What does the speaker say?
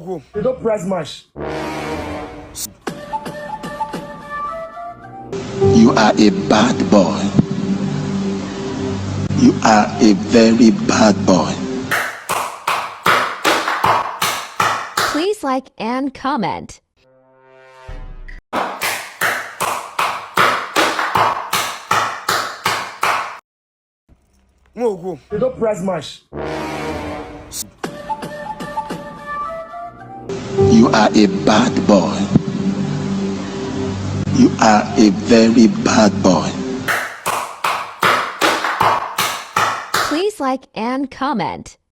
You don't price match. You are a bad boy. You are a very bad boy. Please like and comment. You don't price match. You are a bad boy. You are a very bad boy. Please like and comment.